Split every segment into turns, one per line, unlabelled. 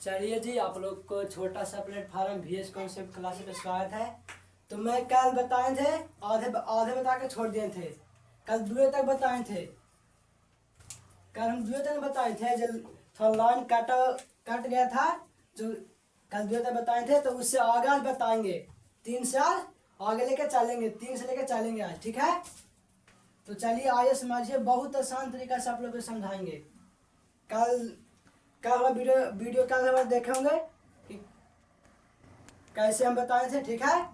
चलिए जी, आप लोग को छोटा सा प्लेटफार्म VS कॉन्सेप्ट क्लासेस में स्वागत है। तो मैं कल बताए थे, आधे आधे बता के छोड़ दिए थे। कल दूर तक बताए थे, कल हम दूर तक बताए थे। जब थोड़ा लाइन कट गया था, जो कल दूर तक बताए थे, तो उससे आगे आज बताएंगे। 3 साल आगे लेके चलेंगे, 3 से लेके चलेंगे आज, ठीक है। तो चलिए आइए समझिए, बहुत आसान तरीका से आप लोग को समझाएंगे। कल कल वीडियो कल हम देखे होंगे कि कैसे हम बताए थे, ठीक है।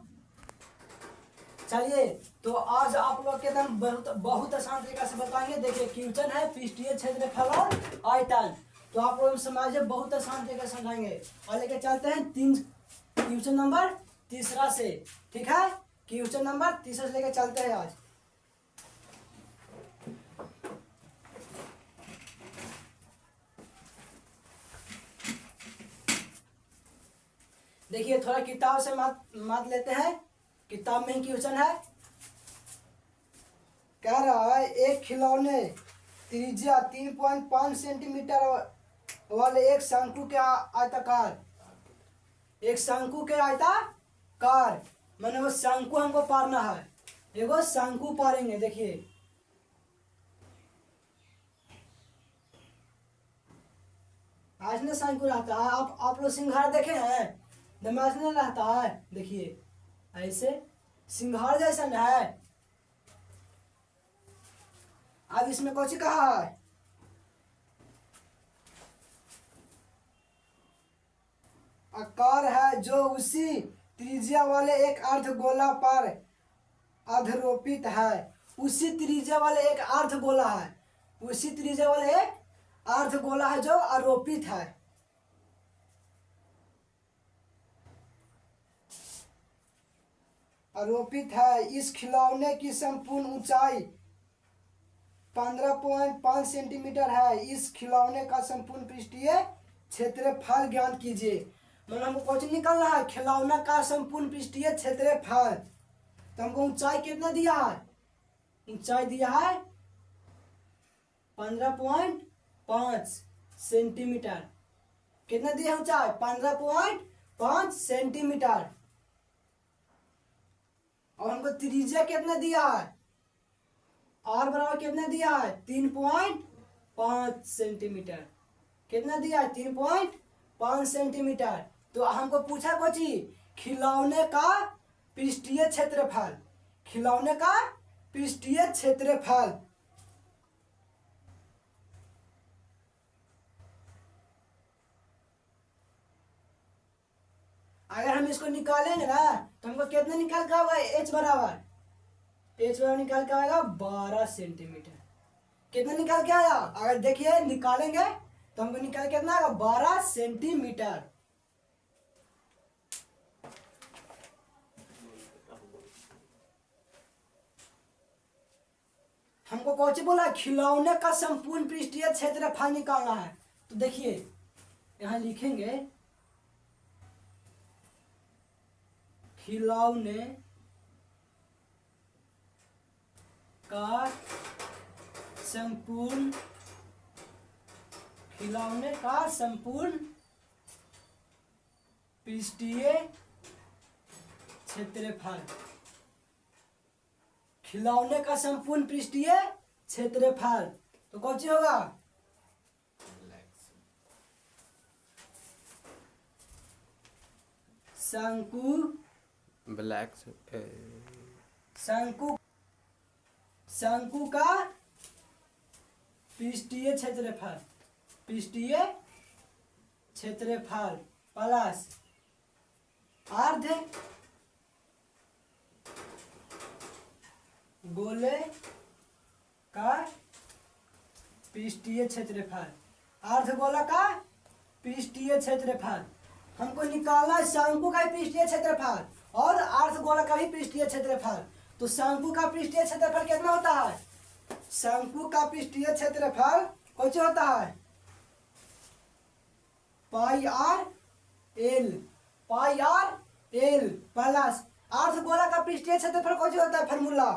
चलिए, तो आज आप लोग के एकदम बहुत आसान तरीका से बताएंगे। देखिए, क्वेश्चन है पृष्ठीय क्षेत्रफल और आयतन। तो आप लोग समझिए, बहुत आसान तरीका से समझाएंगे। और लेके चलते हैं क्वेश्चन नंबर तीसरा से, ठीक है। क्वेश्चन नंबर तीसरा से लेके चलते हैं आज। देखिए, थोड़ा किताब से मत लेते हैं, किताब में ही क्वेश्चन है। कह रहा है, एक खिलौने त्रिज्या 3.5 सेंटीमीटर वाले एक शंकु के आयताकार, एक शंकु के आयताकार, मैंने वो शंकु हमको पारना है। देखो, शंकु पारेंगे। देखिए, आज ना शंकु रहता है, आप लोग सिंघार देखे हैं, दिमाग में रहता है। देखिए, ऐसे सिंघार जैसा न है। अब इसमें कौन सी कहा है, आकार है जो उसी त्रिज्या वाले एक अर्धगोला पर आरोपित है। उसी त्रिज्या वाले एक अर्धगोला है, उसी त्रिज्या वाले एक अर्धगोला है जो आरोपित है। आरोपित है। इस खिलौने की संपूर्ण ऊंचाई 15.5 सेंटीमीटर है। इस खिलौने का संपूर्ण पृष्ठीय क्षेत्रफल ज्ञात कीजिए। मतलब हमको क्वेश्चन निकालना है, खिलौना का संपूर्ण पृष्ठीय क्षेत्रफल। तो हमको ऊंचाई कितना दिया है, ऊंचाई दिया है 15.5 सेंटीमीटर। कितना दिया है ऊंचाई, 15.5 सेंटीमीटर। और हमको त्रिज्या कितना दिया है, R बराबर कितना दिया है, 3.5 सेंटीमीटर। कितना दिया है, 3.5 सेंटीमीटर। तो हमको पूछा कोची, खिलौने का पृष्ठीय क्षेत्रफल, खिलौने का पृष्ठीय क्षेत्रफल। अगर हम इसको निकालेंगे ना, तो हमको कितना निकाल के आएगा, H बराबर निकाल के आएगा 12 सेंटीमीटर। कितना निकाल के आया, अगर देखिए निकालेंगे तो हमको निकाल के कितना आएगा, 12 सेंटीमीटर। हमको कौन बोला, खिलौने का संपूर्ण पृष्ठीय क्षेत्रफल निकालना है। तो देखिए, यहां लिखेंगे, खिलौने का संपूर्ण, खिलौने का संपूर्ण पृष्ठीय क्षेत्रफल, खिलौने का संपूर्ण पृष्ठीय क्षेत्रफल। तो कौन सी होगा, शंकु,
ब्लैक
शंकु, शंकु का पृष्ठीय क्षेत्रफल, पृष्ठीय क्षेत्रफल प्लस अर्ध गोले का पृष्ठीय क्षेत्रफल, अर्धगोला का पृष्ठीय क्षेत्रफल। हमको निकालना है शंकु का पृष्ठीय क्षेत्रफल और अर्धगोला का भी पृष्ठीय क्षेत्रफल। तो शंकु का पृष्ठीय क्षेत्रफल कितना होता है, शंकु का पृष्ठीय क्षेत्रफल कौन सा होता है, पाई आर एल प्लस अर्धगोला का पृष्ठीय क्षेत्रफल कौन सा होता है, फॉर्मूला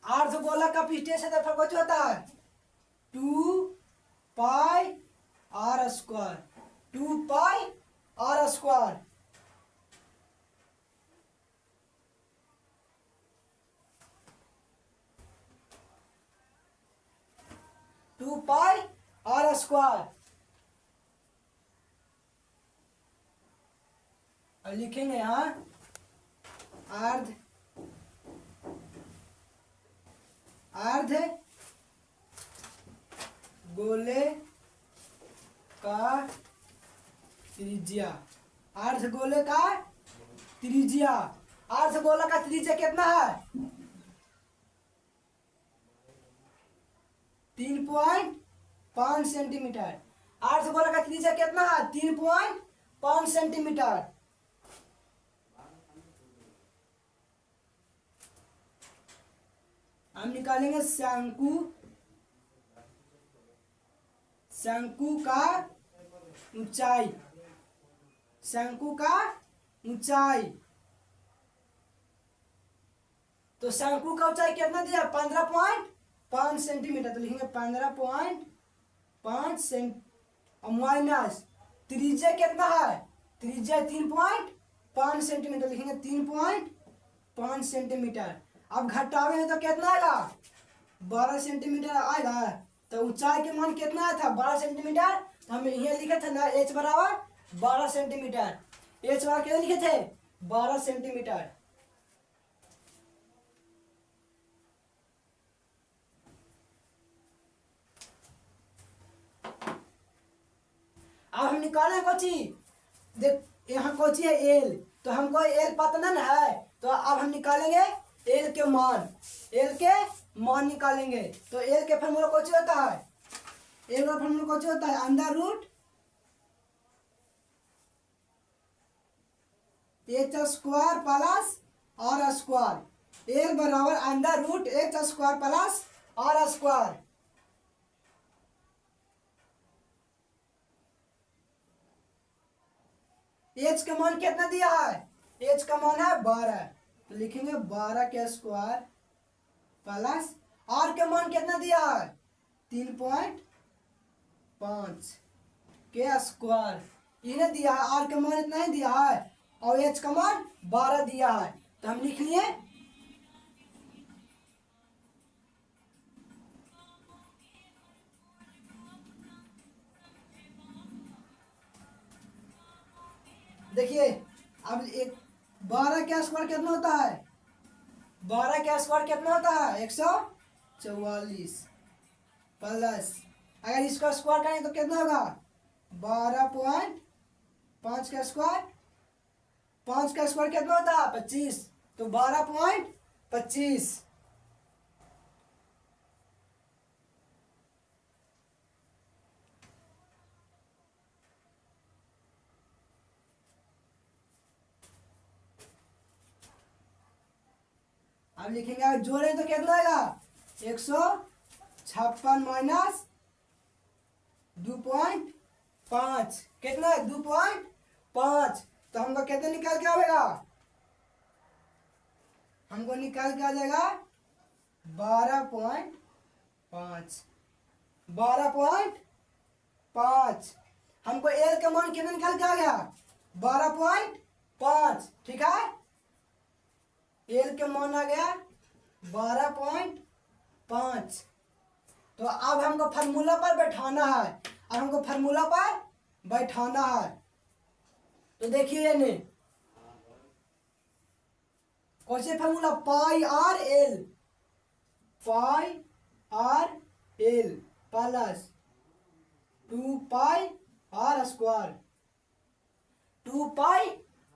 अर्धगोला का पृष्ठीय क्षेत्रफल कुछ होता है 2 पाई r² 2 पाई r²। 2 पाई r²। और लिखेंगे यहाँ अर्ध गोले का त्रिज्या। अर्धगोले का त्रिज्या। अर्धगोला का त्रिज्या कितना है 3.5 सेंटीमीटर। अर्धगोला का त्रिज्या कितना है 3.5 सेंटीमीटर। हम निकालेंगे शंकु का ऊंचाई। शंकु का ऊंचाई। तो शंकु का ऊंचाई कितना दिया 15.5 सेंटीमीटर। तो लिखेंगे 15.5 सेंट माइनस त्रिज्या कितना है त्रिज्या 3.5 सेंटीमीटर। लिखेंगे 3.5 सेंटीमीटर। अब घटावे तो कितना आएगा 12 सेंटीमीटर आएगा। तो ऊंचाई के मान कितना था 12 सेंटीमीटर। तो हम ये लिखे थे ना h बराबर 12 सेंटीमीटर। h बराबर कितना लिखे थे 12 सेंटीमीटर। अब हम निकाले कोची देख यहाँ कोची है एल। तो हमको एल पता ना है। तो अब हम निकालेंगे एल के मान। एल के मान निकालेंगे। तो एल के फॉर्मूला कौन होता है एल का फॉर्मूला कौन होता है under root h² plus r²। L बराबर under root h² plus r²। h का मान कितना दिया है h का मान है 12। तो लिखेंगे 12 के स्क्वायर प्लस r का मान कितना दिया है 3.5 के स्क्वायर। इन्हें दिया है r का मान इतना ही दिया है और h का मान 12 दिया है। तो हम लिख लिए देखिए अब एक 12 का स्क्वायर कितना होता है 12 का स्क्वायर कितना होता है 144 प्लस अगर इसका स्क्वायर करें तो कितना होगा 12.5 का स्क्वायर 5 का स्क्वायर कितना होता है 25। तो 12.25। अब लिखेंगे अगर जोड़े तो कितना आएगा 156 माइनस 2.5 कितना है 2.5। तो हमको कितना निकाल के आएगा हमको निकाल के आ जाएगा 12.5। 12.5 हमको एल का मान कितना निकाल के आ गया 12.5। ठीक है एल के मान आ गया 12.5। तो अब हमको फार्मूला पर बैठाना है। अब हमको फार्मूला पर बैठाना है। तो देखिए ने कौन से फार्मूला पाई आर एल प्लस 2 पाई r²। 2 पाई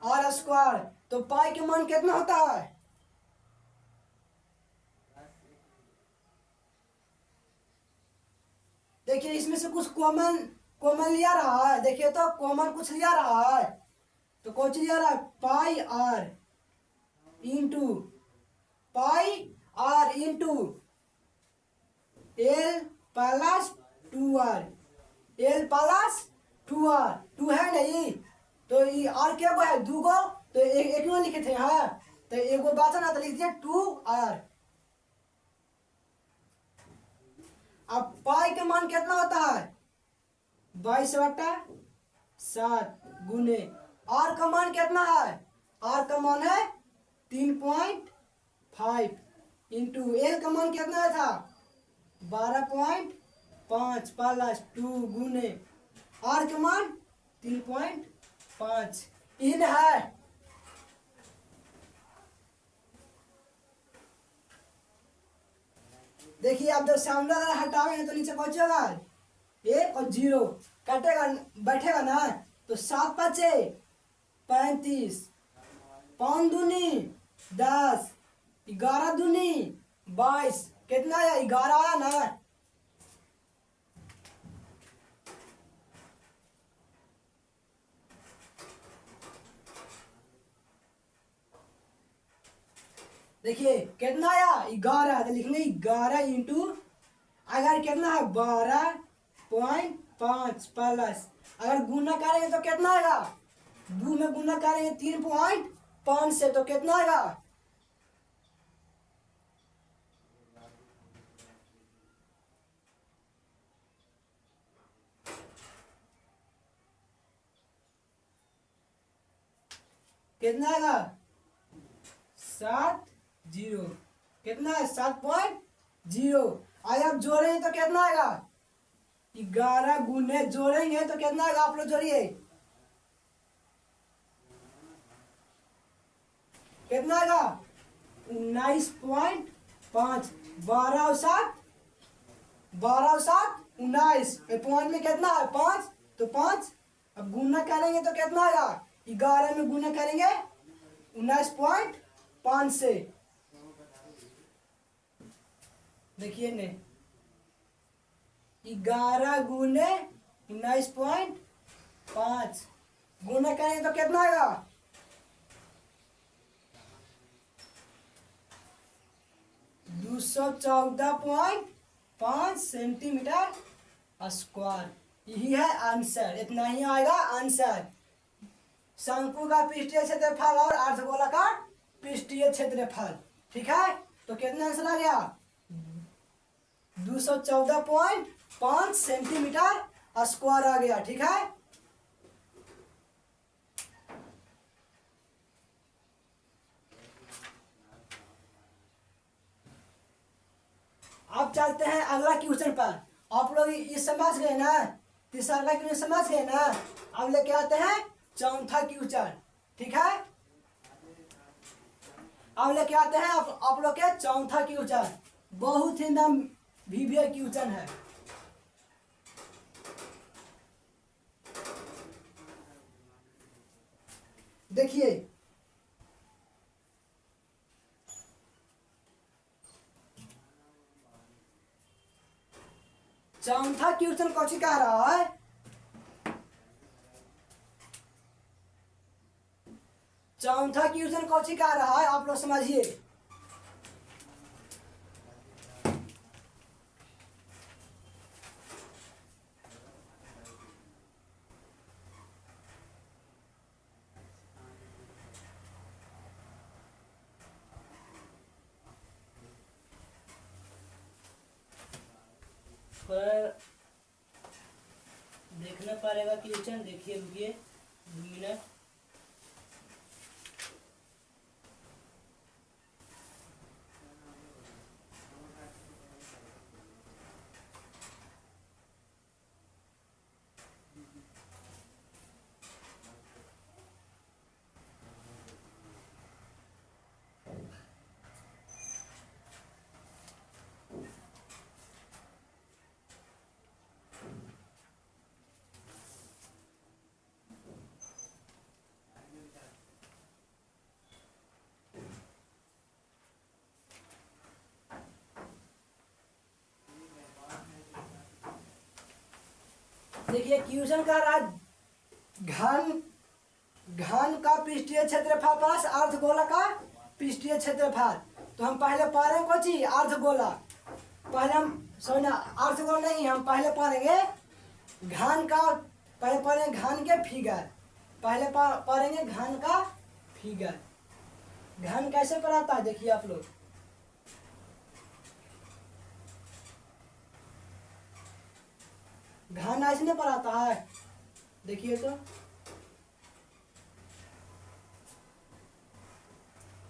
r²। तो पाई के मान कितना होता है देखिए इसमें से कुछ कॉमन लिया रहा है। देखिए तो कॉमन कुछ लिया रहा है। तो कौन लिया रहा है pi R into L plus 2r। L plus 2r 2 है नहीं। तो ये आर क्या गो है 2 गो। तो एक लिखे थे हाँ। तो एक गो बात ना तो लिख दिया 2r। अब पाई का मान कितना होता है 22/7 गुने आर का मान कितना है आर का मान है 3.5 इंटू एल का मान कितना था 12.5 प्लस 2 गुने आर का मान 3.5 इन है। देखिए आप जब सामने अगर हटावेंगे तो नीचे पहुंचेगा 1 और 0 कटेगा बैठेगा ना तो 7×5 = 35 5 दूनी 10 11 दूनी 22 कितना आया 11 आया ना। देखिए कितना आया 11 तो लिखने 11 इंटू अगर कितना है 12.5 प्लस अगर गुना करेंगे तो कितना आएगा 2 में गुना करेंगे 3.5 से तो कितना आएगा कितना आएगा 7 0 कितना है 7.0 अगर आप जोड़ेंगे तो कितना आएगा 11 गुने जोड़ेंगे तो कितना आएगा आप लोग जोड़िए कितना आएगा 19.5 12 और 7 पॉइंट में कितना है 5 तो 5 अब गुना करेंगे तो कितना आएगा 11 में गुना करेंगे 19.5 से देखिए ने 11 गुने 19.5 गुना करेंगे तो कितना आएगा 214.5 सेंटीमीटर स्क्वायर यही है आंसर इतना ही आएगा आंसर। शंकु का पृष्ठीय क्षेत्रफल और अर्धगोला का पृष्ठीय क्षेत्रफल ठीक है तो कितना आंसर आ गया 214.5 सेंटीमीटर स्क्वायर आ गया ठीक है। अब चलते हैं अगला क्वेश्चन पर आप लोग ये समझ गए ना तीसरा क्वेश्चन समझ गए ना अब लेके आते हैं चौथा क्वेश्चन ठीक है। अब लेके आते हैं आप लोग के चौथा क्वेश्चन बहुत ही नाम वीवीआई क्वेश्चन है। देखिए चौथा क्वेश्चन कौन कह रहा है चौथा क्वेश्चन कौन कह रहा है आप लोग समझिए पर देखना पड़ेगा क्वेश्चन देखिए रुकिए 2 मिनट देखिए क्वेश्चन का रहा घन का पृष्ठीय क्षेत्रफल प्लस अर्धगोला का पृष्ठीय क्षेत्रफल तो हम पहले पढ़ेंगे कौन चीज अर्धगोला पहले हम सोना अर्धगोला नहीं हम पहले पढ़ेंगे घन का पहले पढ़ेंगे घन के फिगर पहले पढ़ेंगे घन का फिगर घन कैसे पढ़ाता है देखिए आप लोग घन ऐसे पर आता है, देखिए तो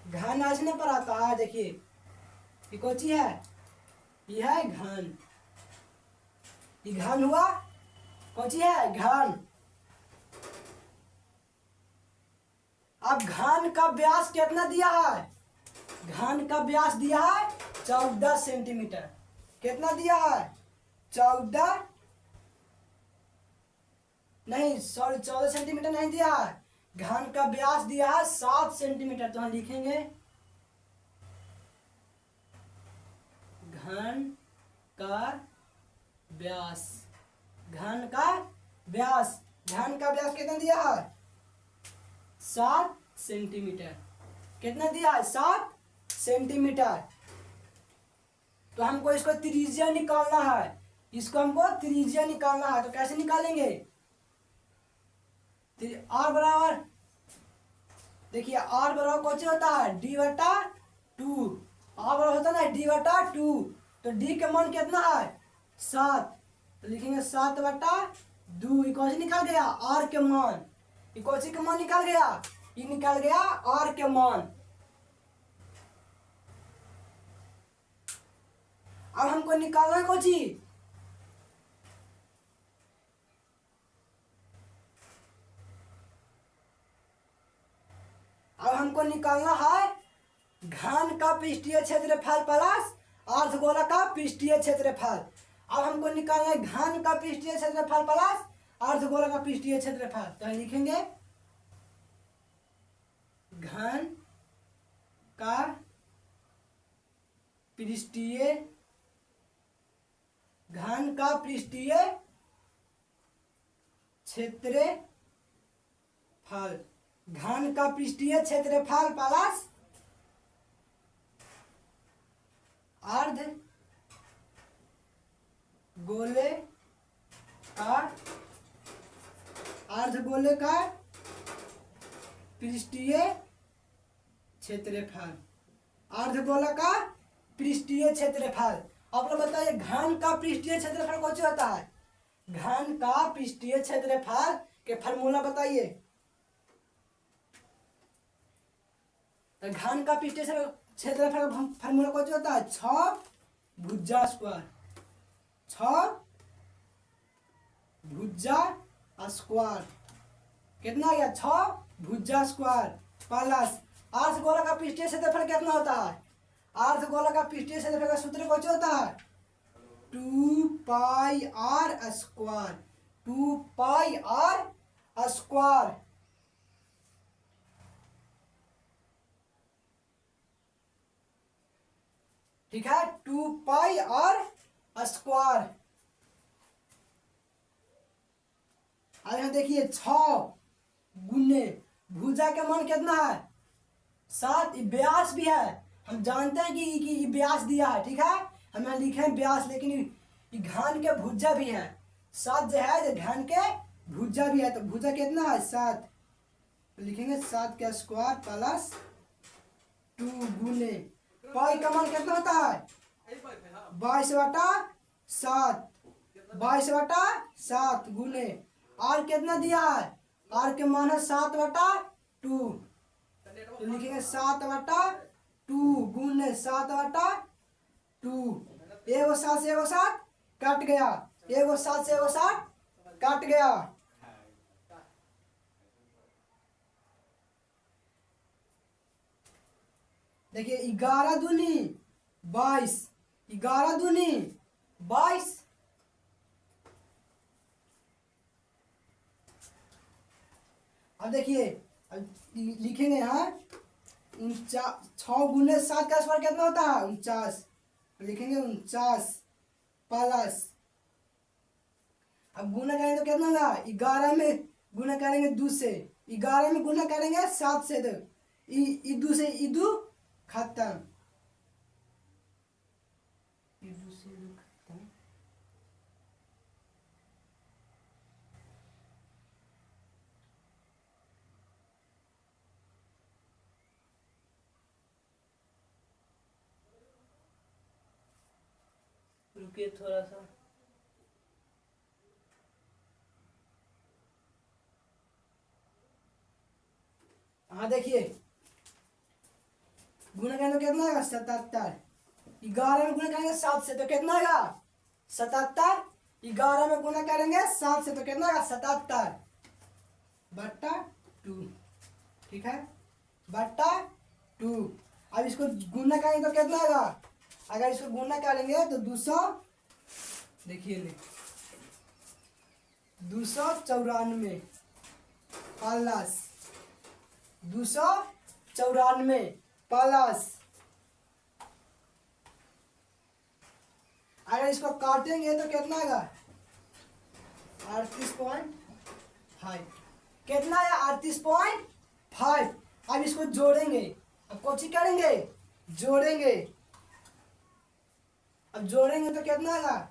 घन ऐसे पर आता है, देखिए ये कौन सी है, ये है घन, ये घन हुआ, कौन सी है, घन। अब घन का व्यास कितना दिया है, घन का व्यास दिया है 14 सेंटीमीटर। कितना दिया है, 14 नहीं, सॉरी 14 सेंटीमीटर नहीं दिया है, घन का व्यास दिया है 7 सेंटीमीटर। तो हम लिखेंगे घन का व्यास, घन का व्यास, घन का व्यास कितना दिया है, 7 सेंटीमीटर। कितना दिया है, 7 सेंटीमीटर। तो हमको इसको त्रिज्या निकालना है, इसको हमको त्रिज्या निकालना है। तो कैसे निकालेंगे, आर बराबर, देखिए आर बराबर कौन सा होता है, डी बटा टू। आर बराबर होता है ना डी बटा टू। तो डी का मान कितना है, 7। तो लिखेंगे 7 बटा 2। ये कौन सी निकल गया, आर के मान। ये कौन सी का मान निकल गया, ये निकल गया आर के मान। अब हमको निकालना है कौन सी, अब हमको निकालना है घन का पृष्ठीय क्षेत्रफल प्लस अर्धगोला का पृष्ठीय क्षेत्रफल। अब हमको निकालना है घन का पृष्ठीय क्षेत्रफल प्लस अर्धगोला का पृष्ठीय क्षेत्रफल। तो लिखेंगे घन का पृष्ठीय, घन का पृष्ठीय क्षेत्रफल, घन का पृष्ठीय क्षेत्रफल प्लस अर्ध गोले का, अर्धगोले का पृष्ठीय क्षेत्रफल, अर्धगोला का पृष्ठीय क्षेत्रफल। आप लोग बताइए घन का पृष्ठीय क्षेत्रफल कौन सा होता है, घन का पृष्ठीय क्षेत्रफल के फार्मूला बताइए। तो घन का पृष्ठीय क्षेत्रफल का फार्मूला कौन सा होता है, 6 भुजा स्क्वायर, 6 भुजा स्क्वायर। कितना आ गया, 6 भुजा स्क्वायर प्लस अर्धगोला का पृष्ठीय क्षेत्रफल कितना होता है, अर्धगोला का पृष्ठीय क्षेत्रफल का सूत्र कौन सा होता है, 2 pi R square, 2 pi R square. ठीक है, 2 पाई आर स्क्वायर। अब यहाँ देखिए 6 गुने भुजा का मान कितना है, 7। व्यास भी है, हम जानते हैं कि व्यास दिया है, ठीक है, हम यहाँ लिखे हैं व्यास, लेकिन ये घन के भुजा भी है, 7 जो है, घन के भुजा भी है। तो भुजा कितना है, 7। तो लिखेंगे 7 का स्क्वायर प्लस 2 गुने पाई का मान कितना होता है, 22/7, 22/7 गुने आर कितना दिया है, आर के मान है 7/2। तो लिखेंगे 7/2 गुने 7/2। एगो 7 से एगो 7 कट गया, एगो 7 से एगो 7 कट गया। देखिए 11 दूनी 22, 11 दूनी 22। अब देखिए लिखेंगे यहाँ 6 गुने 7 का स्क्वायर कितना होता है, 49। लिखेंगे 49 प्लस, अब गुना करेंगे तो कितना होगा, 11 में गुना करेंगे 2 से, 11 में गुना करेंगे 7 से, तो 2 से 2 खत्म, 2 से 2 खत्म। रुकिए थोड़ा सा, हाँ देखिए, गुणा करेंगे तो कितना आएगा 77। 11 में गुणा करेंगे 7 से तो कितना आएगा 77। 11 में गुणा करेंगे 7 से तो कितना आएगा 77 बट्टा 2। ठीक है, बट्टा 2। अब इसको गुणा करेंगे तो कितना आएगा, अगर इसको गुणा करेंगे तो 200, देखिए 294 प्लस 294 प्लस, अगर इसको काटेंगे तो कितना आएगा 38.5। कितना है 38.5। अब इसको जोड़ेंगे, अब कोची करेंगे जोड़ेंगे, अब जोड़ेंगे तो कितना आएगा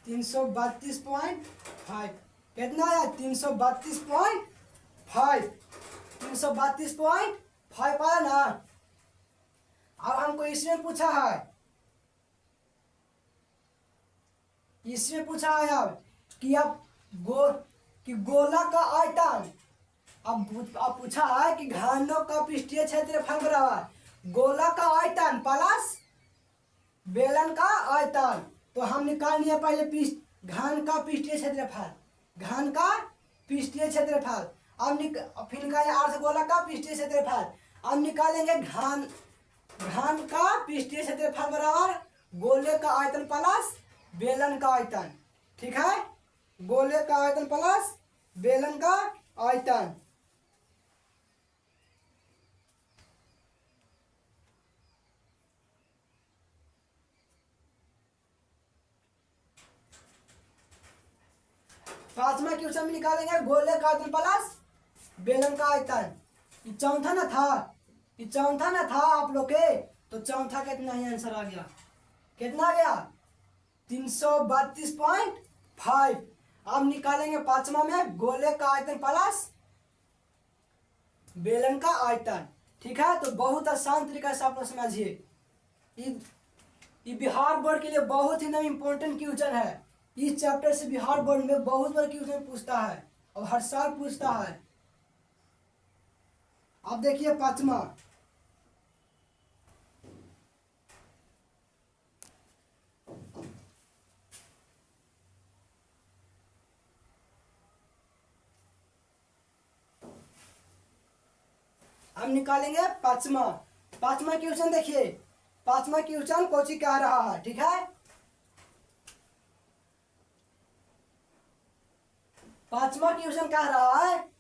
332.5। कितना आया 332.5। 332.5 आया ना। अब हमको इसमें पूछा है, इसमें पूछा है अब कि अब गोला का आयतन, अब पूछा है कि घनों का पृष्ठीय क्षेत्रफल बराबर गोला का आयतन प्लस बेलन का आयतन। तो हम निकाल लिए पहले घन का पृष्ठीय क्षेत्रफल, घन का पृष्ठीय क्षेत्रफल। अब फिर निकाले अर्धगोला का पृष्ठीय क्षेत्रफल। अब निकालेंगे घन का पृष्ठीय क्षेत्रफल बराबर गोले का आयतन प्लस बेलन का आयतन। ठीक है, गोले का आयतन प्लस बेलन का आयतन। पांचवा क्वेश्चन में निकालेंगे गोले का आयतन प्लस बेलन का आयतन। ये चौथा ना था, ये चौथा ना था आप लोग के, तो चौथा कितना ही आंसर आ गया, कितना आ गया 332.5। अब निकालेंगे पांचवा में गोले का आयतन प्लस बेलन का आयतन। ठीक है, तो बहुत आसान तरीका से आप लोग समझिए। ये बिहार बोर्ड के लिए बहुत ही इम्पोर्टेंट क्वेश्चन है। इस चैप्टर से बिहार बोर्ड में बहुत बार क्वेश्चन पूछता है और हर साल पूछता है। अब देखिए पांचवा, हम निकालेंगे पांचवा क्वेश्चन। देखिए पांचवा क्वेश्चन कोची कह रहा है। ठीक है, पांचवा क्वेश्चन कह रहा है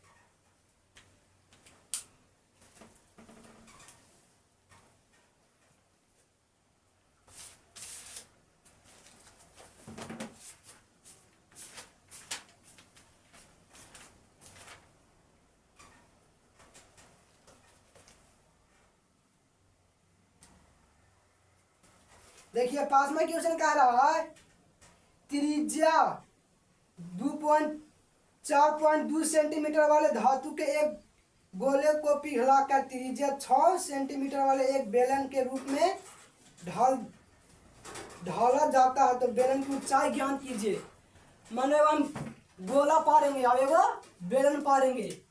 देखिए पांचवा क्वेश्चन कह रहा है त्रिज्या 4.2 सेंटीमीटर वाले धातु के एक गोले को पिघलाकर त्रिज्या 6 सेंटीमीटर वाले एक बेलन के रूप में ढाला जाता है, तो बेलन की ऊंचाई ज्ञात कीजिए। माने हम गोला पारेंगे, अब एगो बेलन पारेंगे।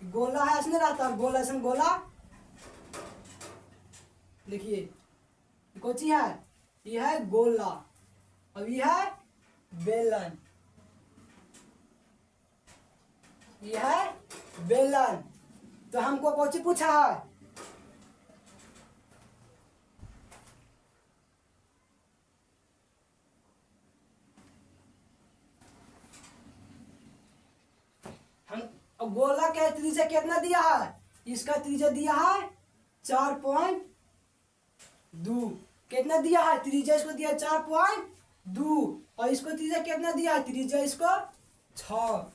गोला है ऐसे रहता है, गोला ऐसा गोला। देखिए कोची है, ये है गोला, अब ये है बेलन, ये है बेलन। तो हमको कोची पूछा है, हम गोला के त्रिज्या कितना दिया है, इसका त्रिज्या दिया है 4.2। कितना दिया है त्रिज्या, इसको दिया 4.2 और इसको त्रिज्या कितना दिया है, त्रिज्या इसको 6,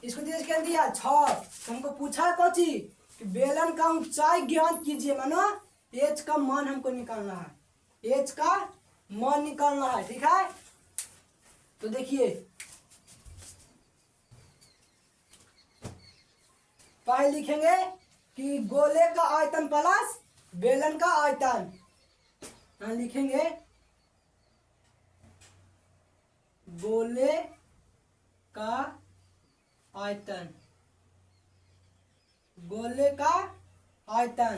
इसको त्रिज्या कितना दिया 6। तो हमको पूछा है कोची कि बेलन का ऊंचाई ज्ञात कीजिए, मानो एच का मान हमको निकालना है, एच का मान निकालना है। ठीक है, तो देखिए पहले लिखेंगे कि गोले का आयतन प्लस बेलन का आयतन। लिखेंगे गोले का आयतन, गोले का आयतन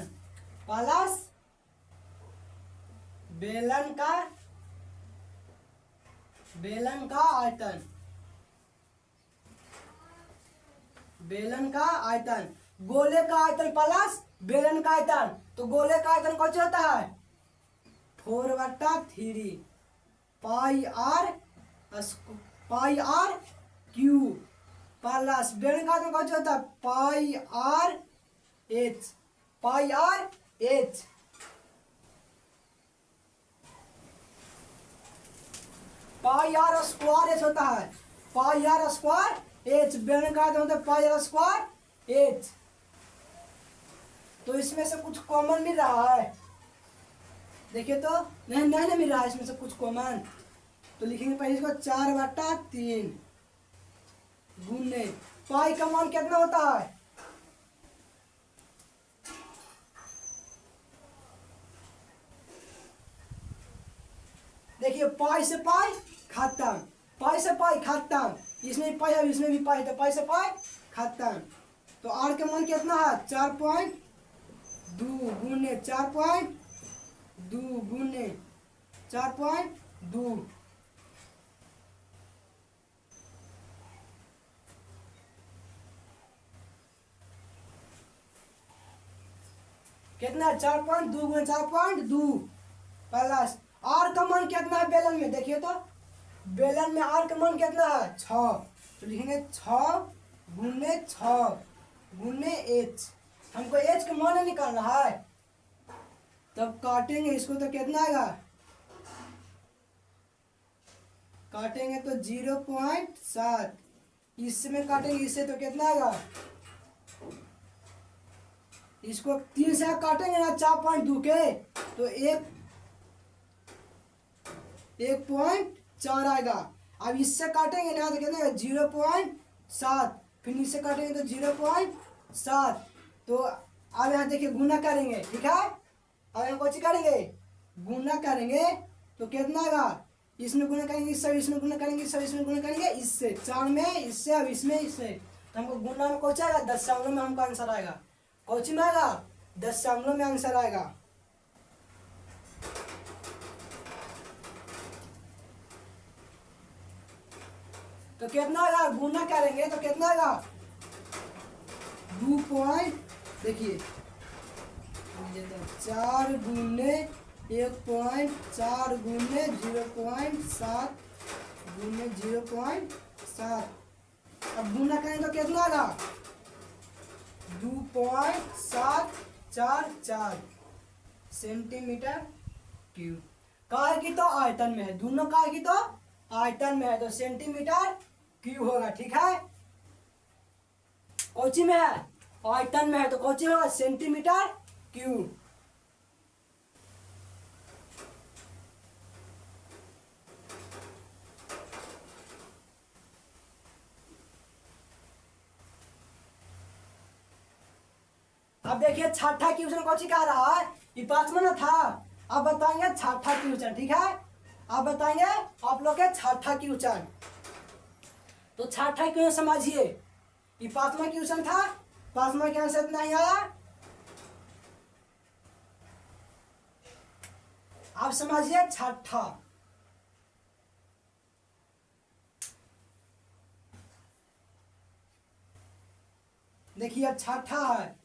प्लस बेलन का आयतन, बेलन का आयतन, गोले का आयतन प्लस बेलन का आयतन। तो गोले का आयतन कौन सा होता है 4/3 पाई आर क्यू प्लस बेलन का आयतन कौन सा होता है pi R H, pi R H. Pi R square H होता है, पाई आर स्क्वायर एच, बेलन का आयतन होता है पाई आर स्क्वायर एच। तो इसमें से कुछ कॉमन मिल रहा है, देखिए तो नहीं मिल रहा है इसमें से कुछ कॉमन। तो लिखेंगे पहले इसको 4/3 गुने पाई का मान कितना होता है देखिए पाई से पाई खत्म, पाई से पाई खत्म, इसमें भी पाई है इसमें भी पाई, तो पाई से पाई खत्म। तो आर का मान कितना है 4.2 गुने 4.2 गुने 4.2। कितना 4.2 गुने 4.2 प्लस आर का मान कितना है बेलन में, देखिए तो बेलन में आर का मान कितना है 6। तो लिखेंगे 6 गुने एच, हमको एच का मान निकालना है। तब काटेंगे इसको तो कितना आएगा, काटेंगे तो 0.7, इसमें काटेंगे इससे तो कितना आएगा, इसको 3 से काटेंगे ना 4.2 के तो 1.4 आएगा। अब इससे काटेंगे ना तो कितना 0.7, फिर इससे काटेंगे तो 0.7। तो अब यहाँ देखिए गुना करेंगे, ठीक है। अब हम कौन सी करेंगे गुना करेंगे तो कितना आएगा, इसमें गुना करेंगे इससे, इसमें गुना करेंगे इससे, इसमें गुना करेंगे इससे, 4 में इससे अब इसमें इससे। तो हमको गुना में कौन सा आएगा दशमलव में हमको आंसर आएगा, कौन सी में आएगा दशमलव में आंसर आएगा। तो कितना आएगा गुना करेंगे तो कितना आएगा 2 पॉइंट, देखिए 4 गुने 1.4 गुने 0.7 गुने 0.7। अब गुना करेंगे तो कितना आएगा 2.744 सेंटीमीटर क्यूब। काय की तो आयतन में है, दोनों काय की तो आयतन में है तो सेंटीमीटर क्यूब होगा, ठीक है। कौची में है आयतन में है तो कौची होगा सेंटीमीटर क्यूब। अब देखिए छठा क्वेश्चन कौची कह रहा है, ये पांचवा ना था, अब बताएंगे छठा क्वेश्चन, ठीक है। अब बताएंगे आप लोग के छठा क्वेश्चन। तो छठा क्वेश्चन समझिए, ये पांचवा क्वेश्चन था, पांचवा के आंसर नहीं आया। आप समझिए छठा, देखिए अब छठा है,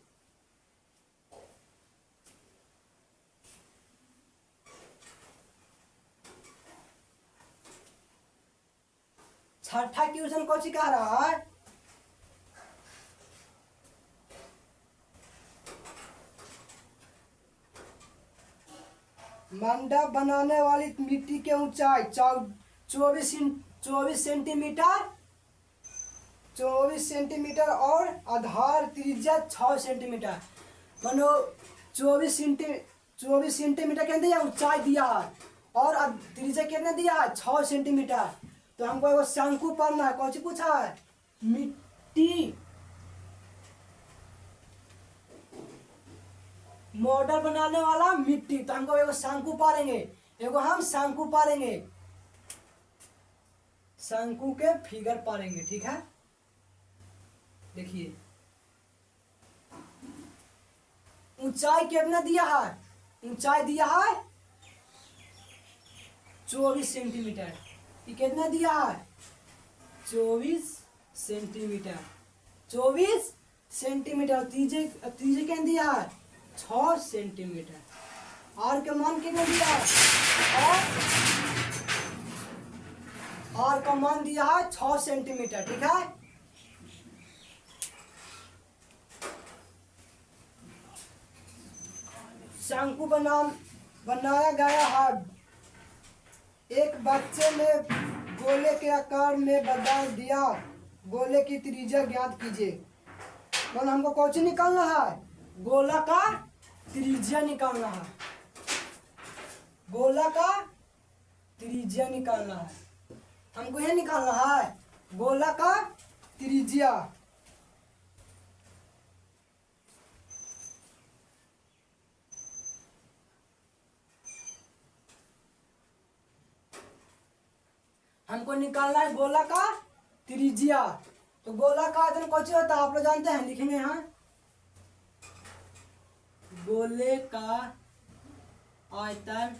छठा क्वेश्चन कौन सी कह रहा है, मंडप बनाने वाली मिट्टी की ऊंचाई 24 सेंटीमीटर और आधार त्रिज्या 6 सेंटीमीटर। मानो 24 सेंटीमीटर के दिया ऊंचाई दिया है और त्रिज्या कितने दिया है 6 सेंटीमीटर। तो हमको एगो शंकु पढ़ना है, कौन सी पूछा है मिट्टी मॉडल बनाने वाला मिट्टी, तो हमको एगो शंकु पारेंगे, एगो हम शंकु पारेंगे, शंकु के फिगर पारेंगे, ठीक है। देखिए ऊंचाई कितना दिया है, ऊंचाई दिया है 24 सेंटीमीटर। ये कितना दिया है 24 सेंटीमीटर, 24 सेंटीमीटर। तीजे तीजे क्या दिया है 6 सेंटीमीटर। और का मान कितना दिया है और का मान दिया है 6 सेंटीमीटर। ठीक है, शंकु बनाया गया है। एक बच्चे ने गोले के आकार में बता दिया, गोले की त्रिज्या ज्ञात कीजिए। मतलब हमको कौन सी निकालना है, गोला का त्रिज्या निकालना है, गोला का त्रिज्या निकालना है। हमको यह निकालना है गोला का त्रिज्या। हमको निकालना है गोला का त्रिज्या। तो गोला का आयतन कौन सी होता है आप लोग जानते हैं, लिखेंगे यहाँ गोले का आयतन,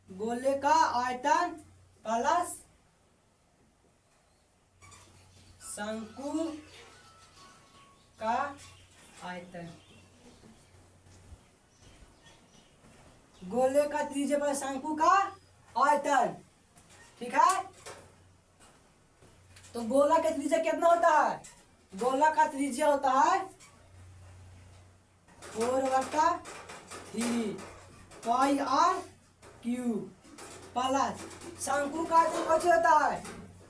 गोले का आयतन प्लस शंकु का आयतन। गोले का त्रिज्या पर शंकु का आयतन। ठीक है, तो गोला का त्रिज्या कितना होता है, गोला का त्रिज्या होता है 4/3 पाई आर क्यूब प्लस शंकु का आयतन कैसे होता है,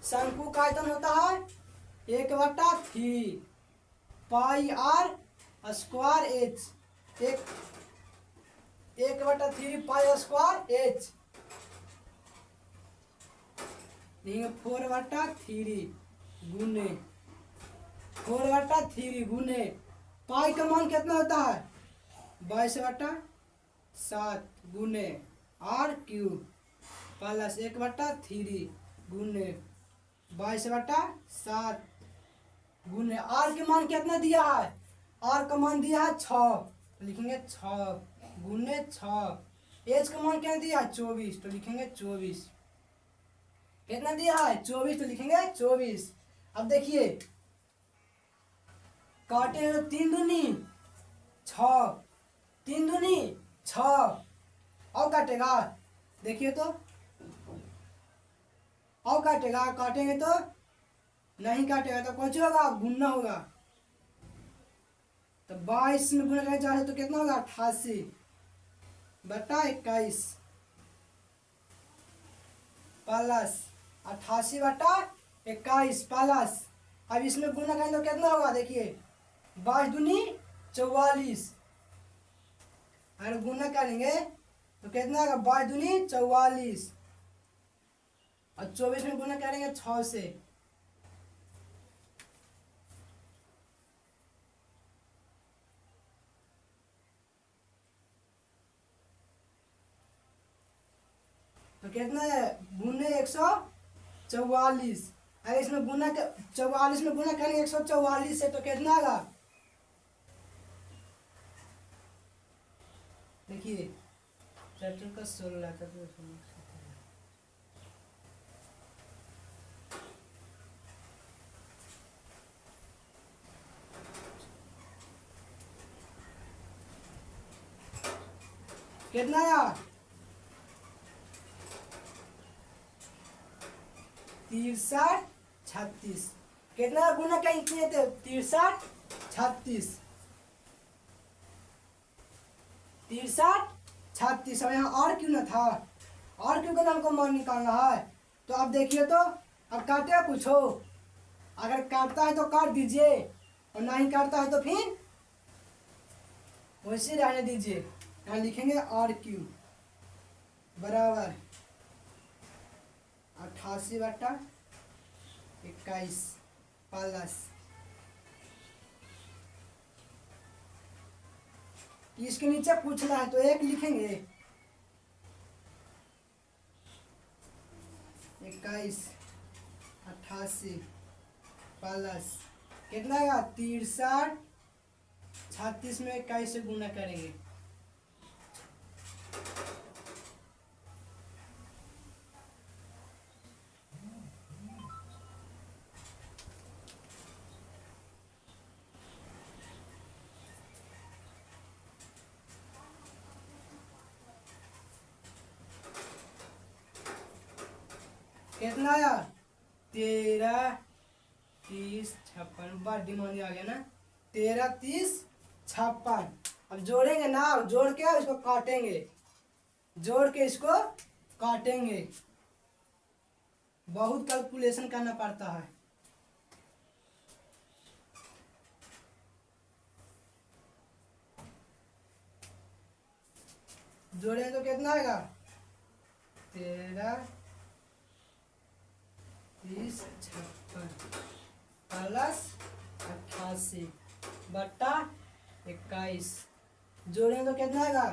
शंकु का आयतन होता है 1/3 pi R square H, 1/3 pi square H. 4/3 गुने 4/3 गुने पाई का मान कितना होता है 22/7 गुने आर क्यूब प्लस 1/3 गुने 22/7 गुने आर के मान कितना दिया है, आर का मान दिया है 6, तो लिखेंगे 6 गुने 6। एच का मान क्या दिया है 24, तो लिखेंगे 24। कितना दिया है 24, तो लिखेंगे 24। अब देखिए काटे तो 3 दूनी 6, 3 दूनी 6 और काटेगा, देखिए तो और काटेगा, काटेंगे तो नहीं काटेगा तो कौन सी होगा गुना होगा। तो 22 में गुना करके जाए तो कितना होगा 88/21 प्लस 88/21 प्लस, अब इसमें गुना करेंगे तो कितना होगा, देखिए 22 दूनी 44, अगर गुना करेंगे तो कितना होगा 22 दूनी 44 और 24 में गुना करेंगे 6 से, तो कितना है गुने 144। अगर इसमें गुना 44 में गुना करेंगे 144 से तो कितना आएगा, देखिए चैप्टर का 16 था तो कितना आया 63 36। कितना गुना क्या इतने थे 63 36 63 36। और यहाँ और क्यों ना था, और क्यों का हमको मान निकालना है। तो अब देखिए तो अब काटे पूछो, अगर काटता है तो काट दीजिए और नहीं काटता है तो फिर वैसे रहने दीजिए। यहाँ लिखेंगे आर क्यू बराबर 88/21 प्लस, इसके नीचे पूछना है तो 1 लिखेंगे 21 88 प्लस कितना आएगा 63, 36 में 21 से गुना करेंगे। कितना आया 13, 30, 56 बार डिमांड आ गया ना। 13, 30, 56। अब जोड़ेंगे ना, जोड़ के इसको काटेंगे, जोड़ के इसको काटेंगे। बहुत कैलकुलेशन करना पड़ता है। जोड़ेंगे तो कितना आएगा 13, 30, 56 प्लस 88 बट्टा 21। जोड़ेंगे तो कितना आएगा,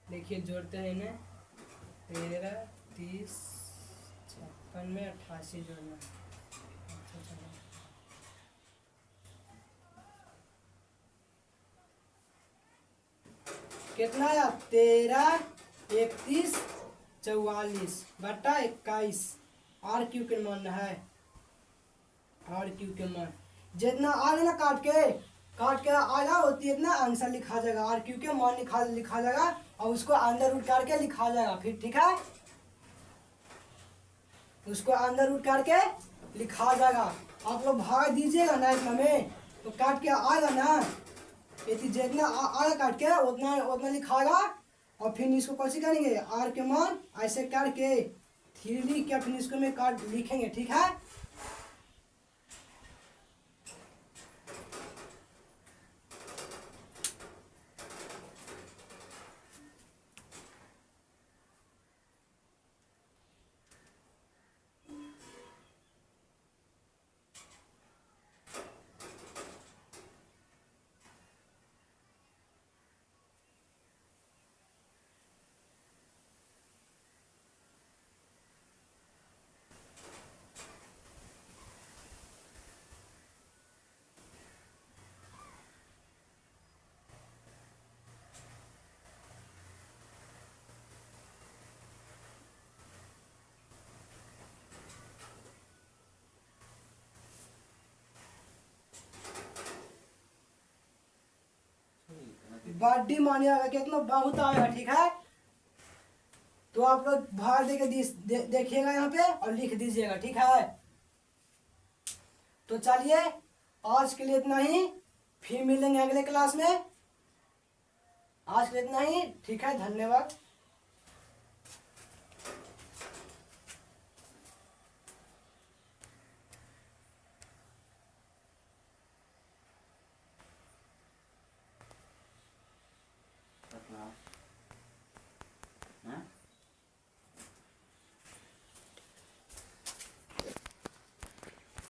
देखिए जोड़ते हैं इन्हें। 13, 30, 56 में 88 जोड़ना। अच्छा चलो, कितना आया 13, 31, 44 बटा 21। आर क्यू के मान है, आर क्यू के मान जितना आगे ना काट के आ जाओ होती इतना आंसर लिखा जाएगा। आर क्यू के मान लिखा जाएगा और उसको अंदर रूट करके लिखा जाएगा फिर। ठीक है, उसको अंदर रूट करके लिखा जाएगा। आप लोग भाग दीजिएगा ना इसमें, तो काट के आएगा ना, यदि जितना आगे काट के उतना उतना लिखाएगा। और फिर इसको कैसे करेंगे, आर के मान ऐसे करके 3 लिख के फिर इसको में काट लिखेंगे। ठीक है, बॉडी मानिएगा कितना बहुत आएगा। ठीक है, तो आप लोग भार देखिएगा यहाँ पे और लिख दीजिएगा। ठीक है, तो चलिए आज के लिए इतना ही, फिर मिलेंगे अगले क्लास में। आज के लिए इतना ही। ठीक है, धन्यवाद।